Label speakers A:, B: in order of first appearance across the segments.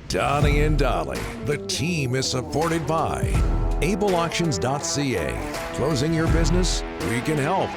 A: Donnie and Dolly. The team is supported by ableauctions.ca. Closing your business? We can help.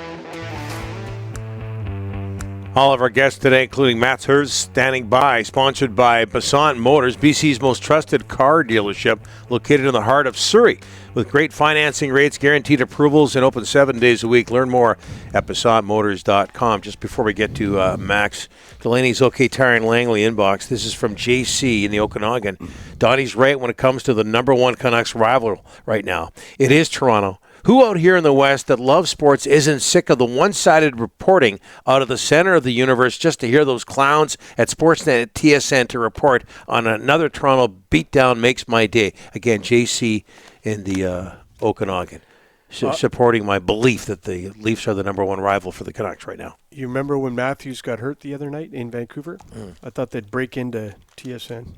B: All of our guests today, including Max Herz, standing by, sponsored by Basant Motors, BC's most trusted car dealership, located in the heart of Surrey. With great financing rates, guaranteed approvals, and open 7 days a week. Learn more at BasantMotors.com. Just before we get to Max, Delaney's OK Tire and Langley inbox. This is from JC in the Okanagan. Donnie's right when it comes to the number one Canucks rival right now. It is Toronto. Who out here in the West that loves sports isn't sick of the one-sided reporting out of the center of the universe just to hear those clowns at Sportsnet at TSN to report on another Toronto beatdown makes my day. Again, JC in the Okanagan, supporting my belief that the Leafs are the number one rival for the Canucks right now.
C: You remember when Matthews got hurt the other night in Vancouver? I thought they'd break into TSN.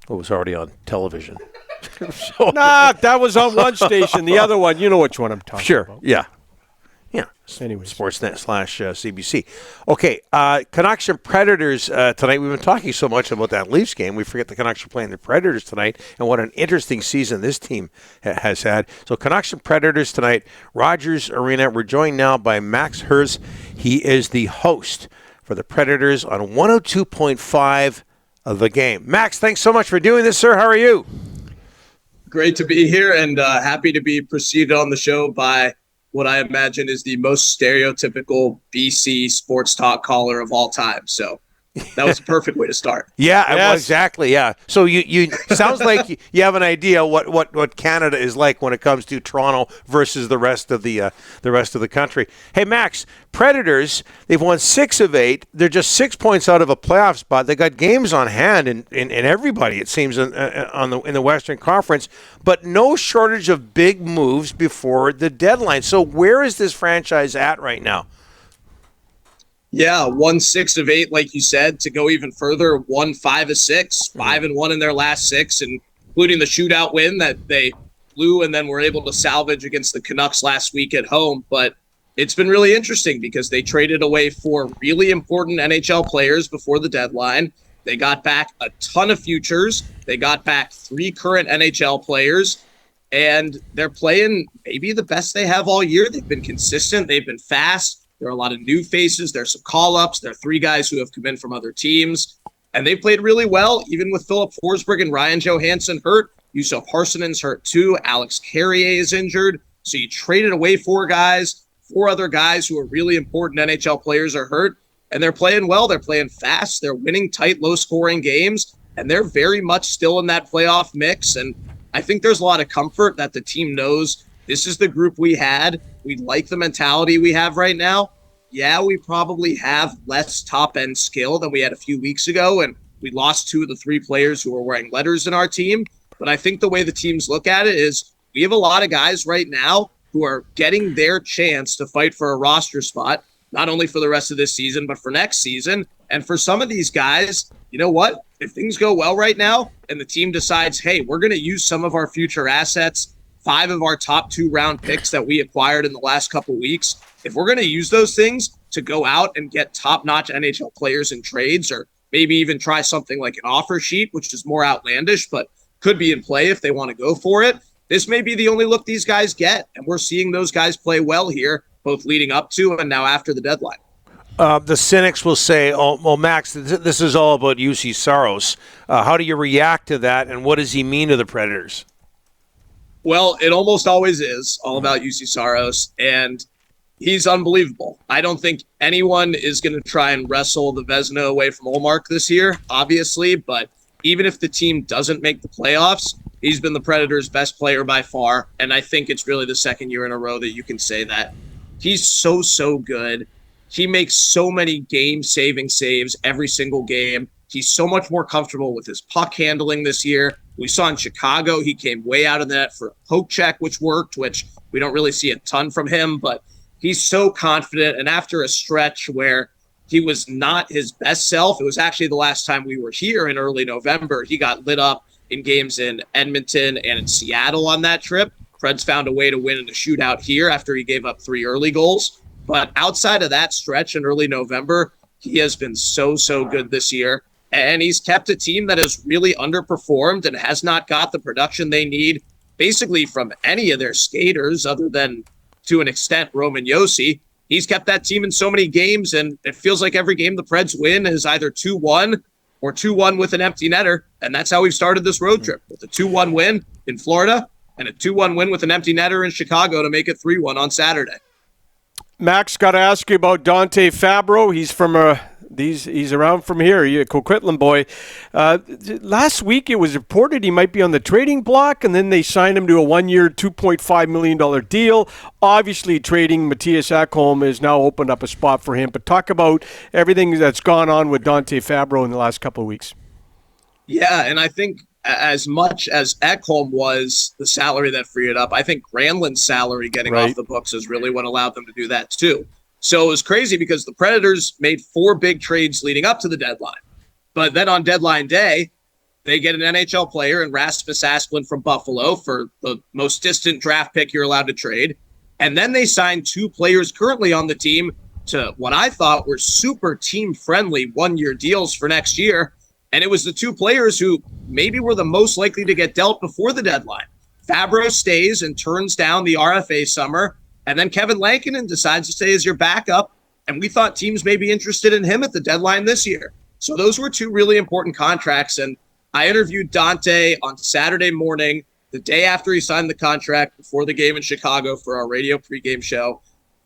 B: It was already on television.
C: Nah, that was on one station. The other one, you know which one I'm talking about.
B: Yeah.
C: Anyways.
B: Sportsnet/CBC. Okay, Canucks and Predators tonight. We've been talking so much about that Leafs game. We forget the Canucks are playing the Predators tonight, and what an interesting season this team has had. So Canucks and Predators tonight, Rogers Arena. We're joined now by Max Herz. He is the host for the Predators on 102.5 of the game. Max, thanks so much for doing this, sir. How are you?
D: Great to be here, and happy to be preceded on the show by what I imagine is the most stereotypical BC sports talk caller of all time. So that was a perfect way to start.
B: Yeah, exactly. Yeah. So you sounds like you have an idea what Canada is like when it comes to Toronto versus the rest of the country. Hey, Max, Predators, they've won 6 of 8. They're just 6 points out of a playoff spot. They got games on hand in everybody, it seems, in the Western Conference, but no shortage of big moves before the deadline. So where is this franchise at right now?
D: Yeah, won 6 of 8, like you said. To go even further, won 5 of 6, 5-1 in their last 6, including the shootout win that they blew and then were able to salvage against the Canucks last week at home. But it's been really interesting because they traded away 4 really important NHL players before the deadline. They got back a ton of futures. They got back 3 current NHL players, and they're playing maybe the best they have all year. They've been consistent. They've been fast. There are a lot of new faces. There's some call-ups. There are 3 guys who have come in from other teams, and they played really well, even with Philip Forsberg and Ryan Johansson hurt. Yusuf Harsonen's hurt too. Alex Carrier is injured. So you traded away 4 guys. 4 other guys who are really important NHL players are hurt, and they're playing well. They're playing fast. They're winning tight, low-scoring games, and they're very much still in that playoff mix. And I think there's a lot of comfort that the team knows this is the group we had. We like the mentality we have right now. Yeah, we probably have less top-end skill than we had a few weeks ago, and we lost 2 of the 3 players who were wearing letters in our team. But I think the way the teams look at it is we have a lot of guys right now who are getting their chance to fight for a roster spot, not only for the rest of this season, but for next season. And for some of these guys, you know what? If things go well right now and the team decides, hey, we're going to use some of our future assets, 5 of our top 2 round picks that we acquired in the last couple weeks, if we're going to use those things to go out and get top-notch NHL players in trades, or maybe even try something like an offer sheet, which is more outlandish, but could be in play if they want to go for it, this may be the only look these guys get. And we're seeing those guys play well here, both leading up to and now after the deadline.
B: The cynics will say, oh, well, Max, this is all about Juuse Saros. How do you react to that, and what does he mean to the Predators?
D: Well, it almost always is all about Juuse Saros, and he's unbelievable. I don't think anyone is going to try and wrestle the Vezina away from Ullmark this year, obviously, but even if the team doesn't make the playoffs, he's been the Predators' best player by far, and I think it's really the second year in a row that you can say that. He's so good. He makes so many game-saving saves every single game. He's so much more comfortable with his puck handling this year. We saw in Chicago, he came way out of the net for a poke check, which worked, which we don't really see a ton from him, but he's so confident. And after a stretch where he was not his best self, it was actually the last time we were here in early November, he got lit up in games in Edmonton and in Seattle on that trip. Preds found a way to win in a shootout here after he gave up 3 early goals. But outside of that stretch in early November, he has been so good this year. And he's kept a team that has really underperformed and has not got the production they need, basically from any of their skaters other than, to an extent, Roman Josi. He's kept that team in so many games, and it feels like every game the Preds win is either 2-1 or 2-1 with an empty netter. And that's how we've started this road trip, with a 2-1 win in Florida and a 2-1 win with an empty netter in Chicago to make it 3-1 on Saturday.
C: Max, got to ask you about Dante Fabbro. He's from he's around from here, a Coquitlam boy. Last week it was reported he might be on the trading block, and then they signed him to a 1-year, $2.5 million deal. Obviously, trading Matthias Ekholm has now opened up a spot for him. But talk about everything that's gone on with Dante Fabbro in the last couple of weeks.
D: Yeah, and I think as much as Ekholm was the salary that freed it up, I think Granlund's salary getting off the books is really what allowed them to do that too. So it was crazy because the Predators made 4 big trades leading up to the deadline. But then on deadline day, they get an NHL player in Rasmus Asplund from Buffalo for the most distant draft pick you're allowed to trade. And then they signed 2 players currently on the team to what I thought were super team-friendly 1-year deals for next year. And it was the 2 players who maybe were the most likely to get dealt before the deadline. Fabbro stays and turns down the RFA summer. And then Kevin Lankinen decides to stay as your backup. And we thought teams may be interested in him at the deadline this year. So those were 2 really important contracts. And I interviewed Dante on Saturday morning, the day after he signed the contract, before the game in Chicago for our radio pregame show.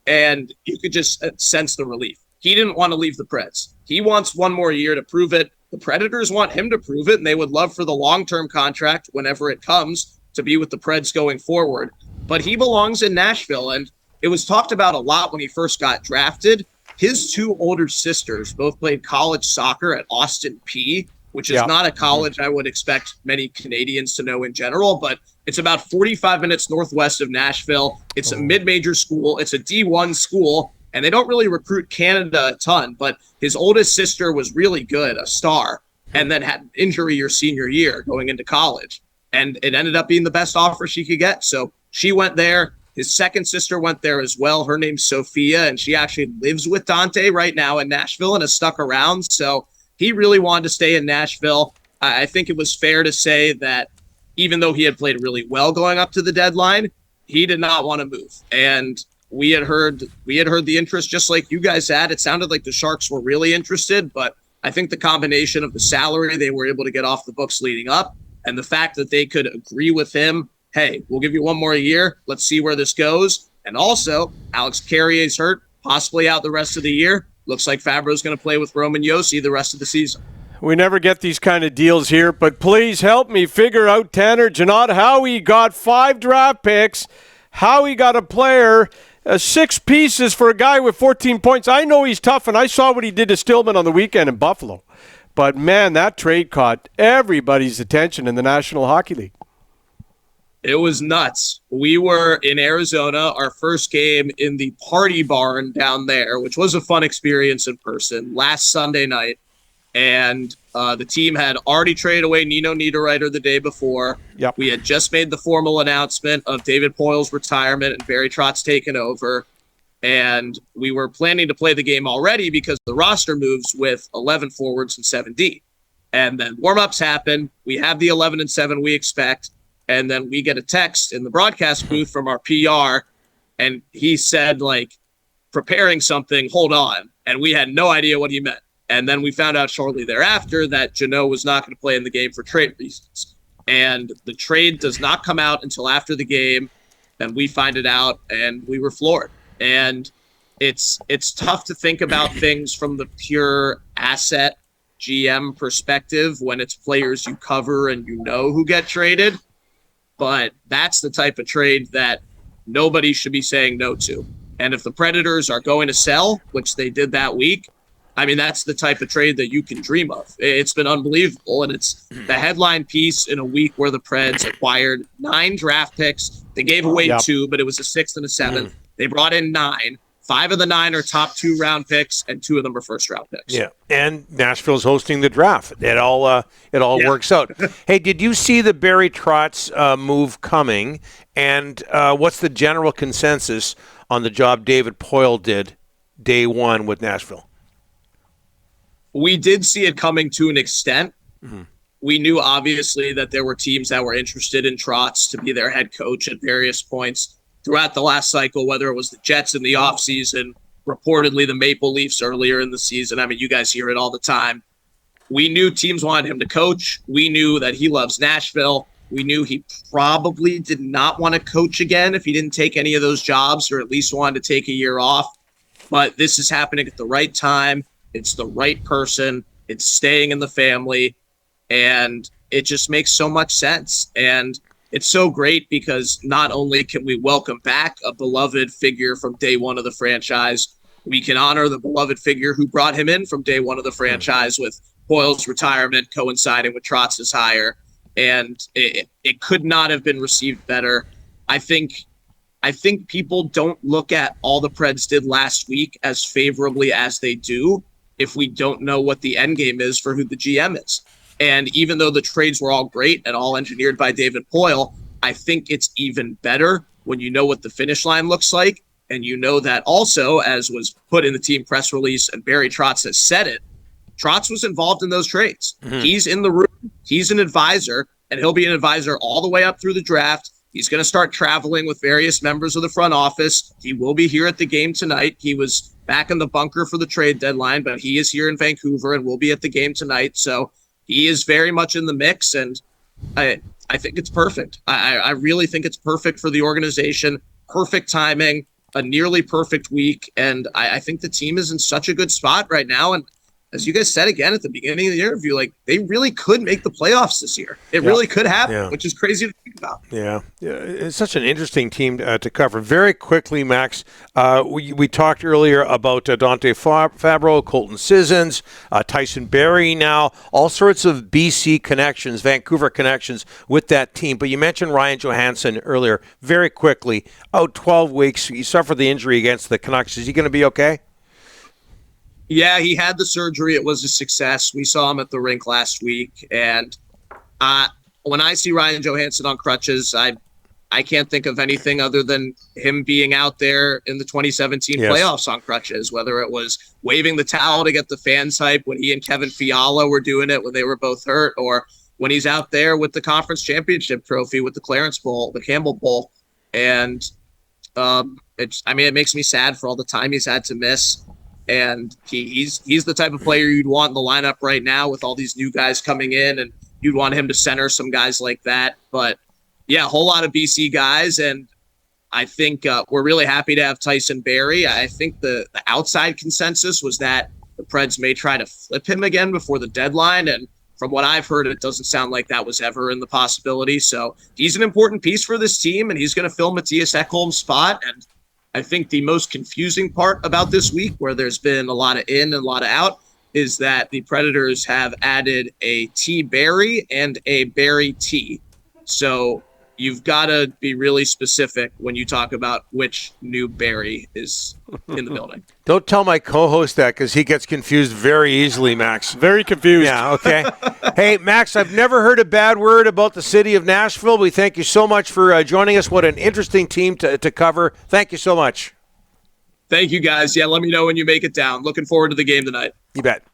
D: And you could just sense the relief. He didn't want to leave the Preds. He wants 1 more year to prove it. The Predators want him to prove it, and they would love for the long-term contract, whenever it comes, to be with the Preds going forward. But he belongs in Nashville, and it was talked about a lot when he first got drafted. His 2 older sisters both played college soccer at Austin P, which is not a college I would expect many Canadians to know in general, but it's about 45 minutes northwest of Nashville. It's a mid-major school. It's a D1 school, and they don't really recruit Canada a ton, but his oldest sister was really good, a star, and then had an injury your senior year going into college. And it ended up being the best offer she could get. So she went there. His second sister went there as well. Her name's Sophia, and she actually lives with Dante right now in Nashville and has stuck around. So he really wanted to stay in Nashville. I think it was fair to say that even though he had played really well going up to the deadline, he did not want to move. And we had heard the interest just like you guys had. It sounded like the Sharks were really interested, but I think the combination of the salary they were able to get off the books leading up and the fact that they could agree with him, hey, we'll give you 1 more year. Let's see where this goes. And also, Alex Carrier's hurt, possibly out the rest of the year. Looks like Fabbro's going to play with Roman Josi the rest of the season.
C: We never get these kind of deals here, but please help me figure out, Tanner Janot, how he got 5 draft picks, how he got a player, 6 pieces for a guy with 14 points. I know he's tough, and I saw what he did to Stillman on the weekend in Buffalo. But, man, that trade caught everybody's attention in the National Hockey League.
D: It was nuts. We were in Arizona, our first game in the party barn down there, which was a fun experience in person, last Sunday night. And the team had already traded away Nino Niederreiter the day before.
C: Yep.
D: We had just made the formal announcement of David Poile's retirement and Barry Trotz taking over. And we were planning to play the game already because the roster moves with 11 forwards and 7D. And then warm-ups happen. We have the 11 and 7 we expect. And then we get a text in the broadcast booth from our PR. And he said, preparing something, hold on. And we had no idea what he meant. And then we found out shortly thereafter that Jeannot was not going to play in the game for trade reasons. And the trade does not come out until after the game. Then we find it out, and we were floored. And it's tough to think about things from the pure asset GM perspective when it's players you cover and you know who get traded. But that's the type of trade that nobody should be saying no to. And if the Predators are going to sell, which they did that week, I mean, that's the type of trade that you can dream of. It's been unbelievable. And it's the headline piece in a week where the Preds acquired 9 draft picks. They gave away 2, but it was a 6th and a 7th. They brought in 9. 5 of the 9 are top 2 round picks, and 2 of them are first round picks.
B: Yeah, and Nashville's hosting the draft. It all works out. Hey, did you see the Barry Trotz move coming? And what's the general consensus on the job David Poile did day 1 with Nashville?
D: we did see it coming to an extent. Mm-hmm. We knew, obviously, that there were teams that were interested in Trotz to be their head coach at various points throughout the last cycle, whether it was the Jets in the offseason, reportedly the Maple Leafs earlier in the season. I mean, you guys hear it all the time. We knew teams wanted him to coach. We knew that he loves Nashville. We knew he probably did not want to coach again if he didn't take any of those jobs, or at least wanted to take a year off. But this is happening at the right time. It's the right person. It's staying in the family. And it just makes so much sense. And it's so great because not only can we welcome back a beloved figure from day one of the franchise, we can honor the beloved figure who brought him in from day one of the franchise with Poile's retirement coinciding with Trotz's hire. And it could not have been received better. I think people don't look at all the Preds did last week as favorably as they do if we don't know what the end game is for who the GM is. And even though the trades were all great and all engineered by David Poile, I think it's even better when you know what the finish line looks like. And you know that also, as was put in the team press release, and Barry Trotz has said it, Trotz was involved in those trades. Mm-hmm. He's in the room. He's an advisor, and he'll be an advisor all the way up through the draft. He's going to start traveling with various members of the front office. He will be here at the game tonight. He was back in the bunker for the trade deadline, but he is here in Vancouver and will be at the game tonight. So he is very much in the mix, and I think it's perfect. I really think it's perfect for the organization. Perfect timing, a nearly perfect week, and I think the team is in such a good spot right now. And as you guys said again at the beginning of the interview, like, they really could make the playoffs this year. It really could happen, which is crazy to think about. Yeah,
B: it's such an interesting team to cover. Very quickly, Max, we talked earlier about Dante Fabbro, Colton Sissons, Tyson Barrie now, all sorts of BC connections, Vancouver connections with that team. But you mentioned Ryan Johansson earlier. Very quickly, out 12 weeks. He suffered the injury against the Canucks. Is he going to be okay?
D: Yeah, he had the surgery. It was a success. We saw him at the rink last week. And when I see Ryan Johansson on crutches, I can't think of anything other than him being out there in the 2017 playoffs on crutches, whether it was waving the towel to get the fans hype when he and Kevin Fiala were doing it when they were both hurt, or when he's out there with the conference championship trophy with the Clarence Bowl, the Campbell Bowl. And it makes me sad for all the time he's had to miss. And he's the type of player you'd want in the lineup right now with all these new guys coming in, and you'd want him to center some guys like that. But yeah, a whole lot of BC guys, and I think we're really happy to have Tyson Barrie. I think the outside consensus was that the Preds may try to flip him again before the deadline, and from what I've heard, it doesn't sound like that was ever in the possibility. So he's an important piece for this team, and he's going to fill Matthias Ekholm's spot. And I think the most confusing part about this week, where there's been a lot of in and a lot of out, is that the Predators have added a T Barrie and a Barrie T. So you've got to be really specific when you talk about which new Barrie is in the building.
B: Don't tell my co-host that, because he gets confused very easily, Max.
C: Very confused.
B: Yeah, okay. Hey, Max, I've never heard a bad word about the city of Nashville. We thank you so much for joining us. What an interesting team to cover. Thank you so much.
D: Thank you, guys. Yeah, let me know when you make it down. Looking forward to the game tonight.
B: You bet.